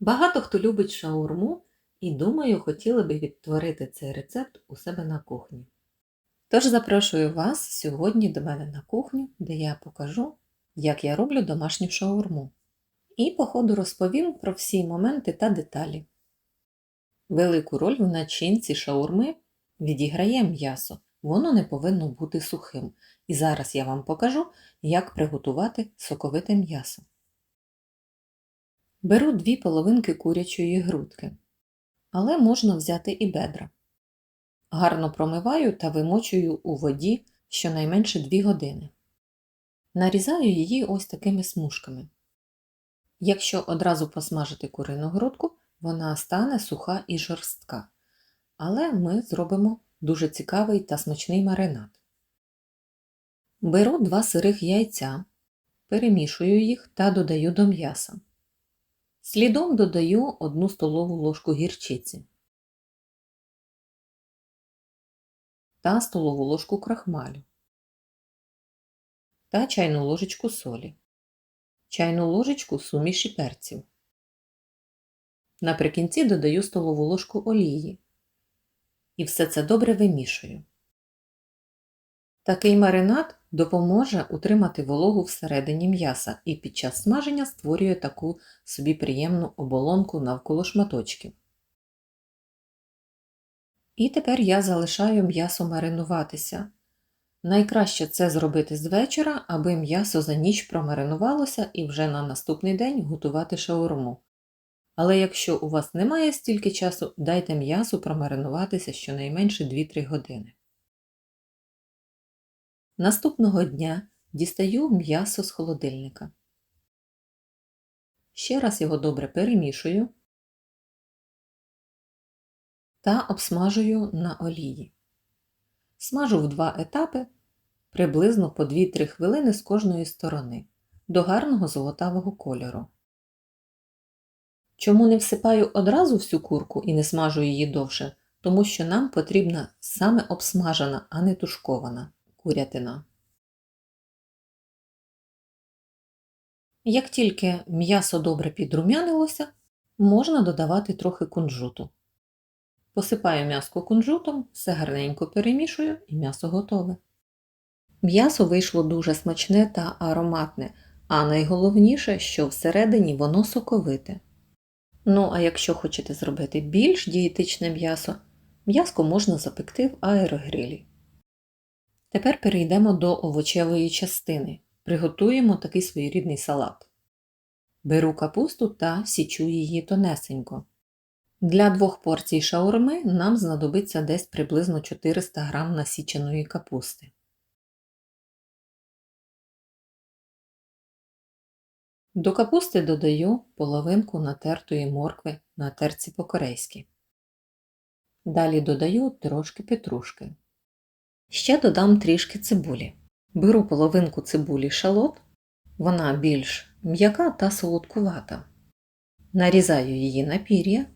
Багато хто любить шаурму і, думаю, хотіли би відтворити цей рецепт у себе на кухні. Тож запрошую вас сьогодні до мене на кухню, де я покажу, як я роблю домашню шаурму. І по ходу розповім про всі моменти та деталі. Велику роль в начинці шаурми відіграє м'ясо. Воно не повинно бути сухим. І зараз я вам покажу, як приготувати соковите м'ясо. Беру 2 половинки курячої грудки, але можна взяти і бедра. Гарно промиваю та вимочую у воді щонайменше 2 години. Нарізаю її ось такими смужками. Якщо одразу посмажити курину грудку, вона стане суха і жорстка. Але ми зробимо дуже цікавий та смачний маринад. Беру 2 сирих яйця, перемішую їх та додаю до м'яса. Слідом додаю 1 столову ложку гірчиці та столову ложку крахмалю та чайну ложечку солі, чайну ложечку суміші перців. Наприкінці додаю столову ложку олії і все це добре вимішую. Такий маринад допоможе утримати вологу всередині м'яса і під час смаження створює таку собі приємну оболонку навколо шматочків. І тепер я залишаю м'ясо маринуватися. Найкраще це зробити з вечора, аби м'ясо за ніч промаринувалося і вже на наступний день готувати шаурму. Але якщо у вас немає стільки часу, дайте м'ясу промаринуватися щонайменше 2-3 години. Наступного дня дістаю м'ясо з холодильника. Ще раз його добре перемішую та обсмажую на олії. Смажу в 2 етапи, приблизно по 2-3 хвилини з кожної сторони, до гарного золотавого кольору. Чому не всипаю одразу всю курку і не смажу її довше? Тому що нам потрібна саме обсмажена, а не тушкована курятина. Як тільки м'ясо добре підрум'янилося, можна додавати трохи кунжуту. Посипаю м'яско кунжутом, все гарненько перемішую і м'ясо готове. М'ясо вийшло дуже смачне та ароматне, а найголовніше, що всередині воно соковите. Ну, а якщо хочете зробити більш дієтичне м'ясо, м'яско можна запекти в аерогрилі. Тепер перейдемо до овочевої частини. Приготуємо такий своєрідний салат. Беру капусту та січу її тонесенько. Для 2 порцій шаурми нам знадобиться десь приблизно 400 г насіченої капусти. До капусти додаю половинку натертої моркви на терці по-корейськи. Далі додаю трошки петрушки. Ще додам трішки цибулі. Беру половинку цибулі шалот, вона більш м'яка та солодкувата. Нарізаю її на пір'я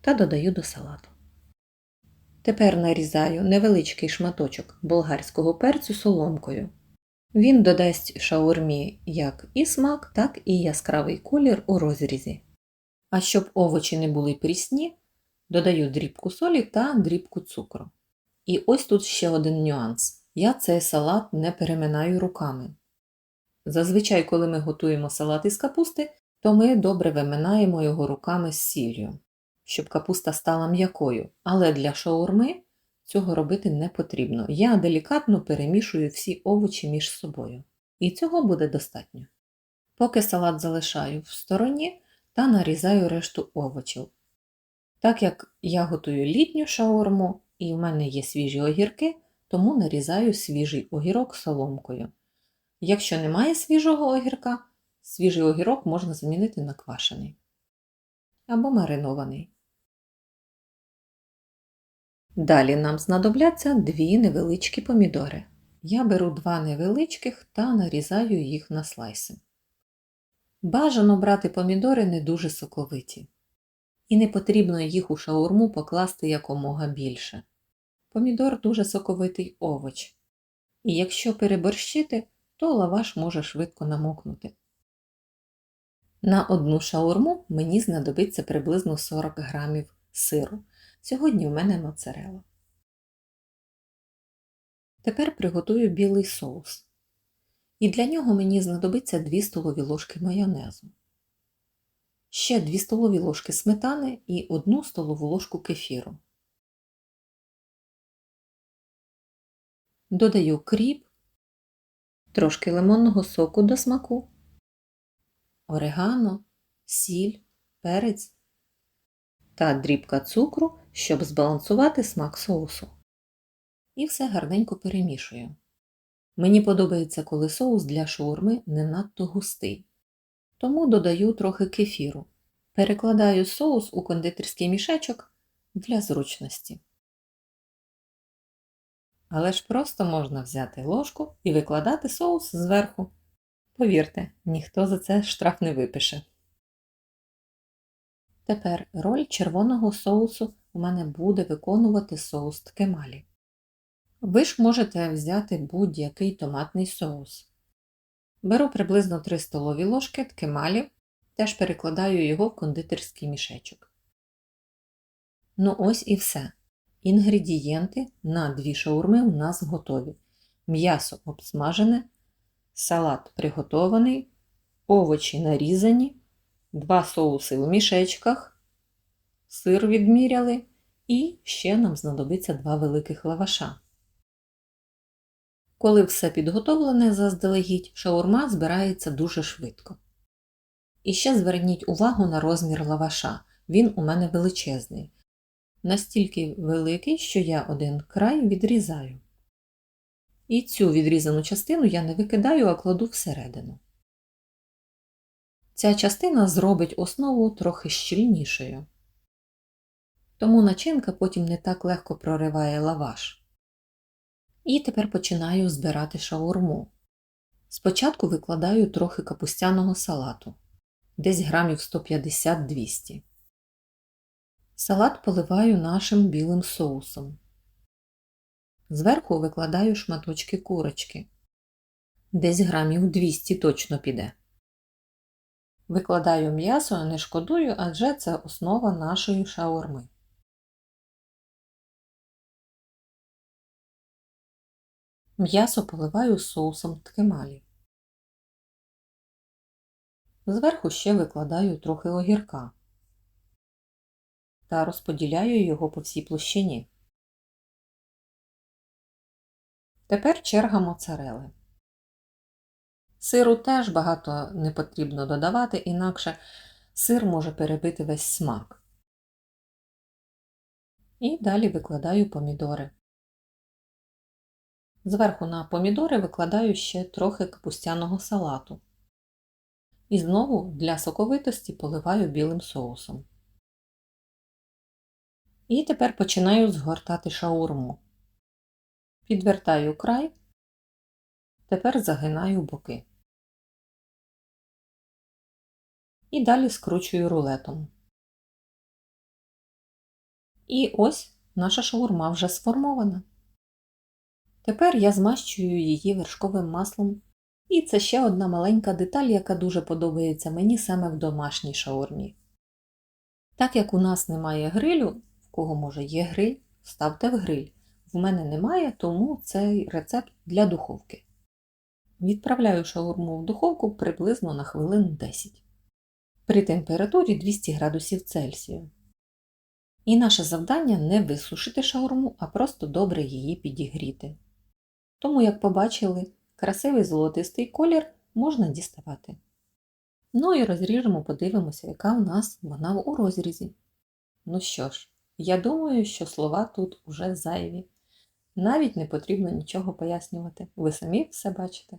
та додаю до салату. Тепер нарізаю невеличкий шматочок болгарського перцю соломкою. Він додасть шаурмі як і смак, так і яскравий колір у розрізі. А щоб овочі не були прісні, додаю дрібку солі та дрібку цукру. І ось тут ще один нюанс. Я цей салат не переминаю руками. Зазвичай, коли ми готуємо салат із капусти, то ми добре виминаємо його руками з сіллю, щоб капуста стала м'якою. Але для шаурми цього робити не потрібно. Я делікатно перемішую всі овочі між собою. І цього буде достатньо. Поки салат залишаю в стороні та нарізаю решту овочів. Так як я готую літню шаурму і в мене є свіжі огірки, тому нарізаю свіжий огірок соломкою. Якщо немає свіжого огірка, свіжий огірок можна замінити на квашений або маринований. Далі нам знадобляться 2 невеличкі помідори. Я беру 2 невеличких та нарізаю їх на слайси. Бажано брати помідори не дуже соковиті. І не потрібно їх у шаурму покласти якомога більше. Помідор дуже соковитий овоч. І якщо переборщити, то лаваш може швидко намокнути. На одну шаурму мені знадобиться приблизно 40 грамів сиру. Сьогодні в мене моцарелла. Тепер приготую білий соус. І для нього мені знадобиться 2 столові ложки майонезу. Ще 2 столові ложки сметани і 1 столову ложку кефіру. Додаю кріп, трошки лимонного соку до смаку, орегано, сіль, перець та дрібка цукру, щоб збалансувати смак соусу. І все гарненько перемішую. Мені подобається, коли соус для шаурми не надто густий, тому додаю трохи кефіру. Перекладаю соус у кондитерський мішечок для зручності. Але ж просто можна взяти ложку і викладати соус зверху. Повірте, ніхто за це штраф не випише. Тепер роль червоного соусу у мене буде виконувати соус ткемалі. Ви ж можете взяти будь-який томатний соус. Беру приблизно 3 столові ложки ткемалі, теж перекладаю його в кондитерський мішечок. Ну ось і все. Інгредієнти на 2 шаурми у нас готові. М'ясо обсмажене, салат приготований, овочі нарізані, 2 соуси в мішечках, сир відміряли і ще нам знадобиться 2 великих лаваша. Коли все підготовлене заздалегідь, шаурма збирається дуже швидко. І ще зверніть увагу на розмір лаваша. Він у мене величезний. Настільки великий, що я один край відрізаю. І цю відрізану частину я не викидаю, а кладу всередину. Ця частина зробить основу трохи щільнішою. Тому начинка потім не так легко прориває лаваш. І тепер починаю збирати шаурму. Спочатку викладаю трохи капустяного салату, десь грамів 150-200. Салат поливаю нашим білим соусом. Зверху викладаю шматочки курочки. Десь грамів 200 точно піде. Викладаю м'ясо, не шкодую, адже це основа нашої шаурми. М'ясо поливаю соусом ткемалі. Зверху ще викладаю трохи огірка та розподіляю його по всій площині. Тепер черга моцарели. Сиру теж багато не потрібно додавати, інакше сир може перебити весь смак. І далі викладаю помідори. Зверху на помідори викладаю ще трохи капустяного салату. І знову для соковитості поливаю білим соусом. І тепер починаю згортати шаурму. Підвертаю край, тепер загинаю боки. І далі скручую рулетом. І ось наша шаурма вже сформована. Тепер я змащую її вершковим маслом. І це ще одна маленька деталь, яка дуже подобається мені саме в домашній шаурмі. Так як у нас немає грилю, в кого може є гриль, ставте в гриль. В мене немає, тому цей рецепт для духовки. Відправляю шаурму в духовку приблизно на хвилин 10. При температурі 200 градусів Цельсію. І наше завдання не висушити шаурму, а просто добре її підігріти. Тому, як побачили, красивий золотистий колір можна діставати. Ну і розріжемо, подивимося, яка у нас вона у розрізі. Ну що ж, я думаю, що слова тут уже зайві. Навіть не потрібно нічого пояснювати. Ви самі все бачите.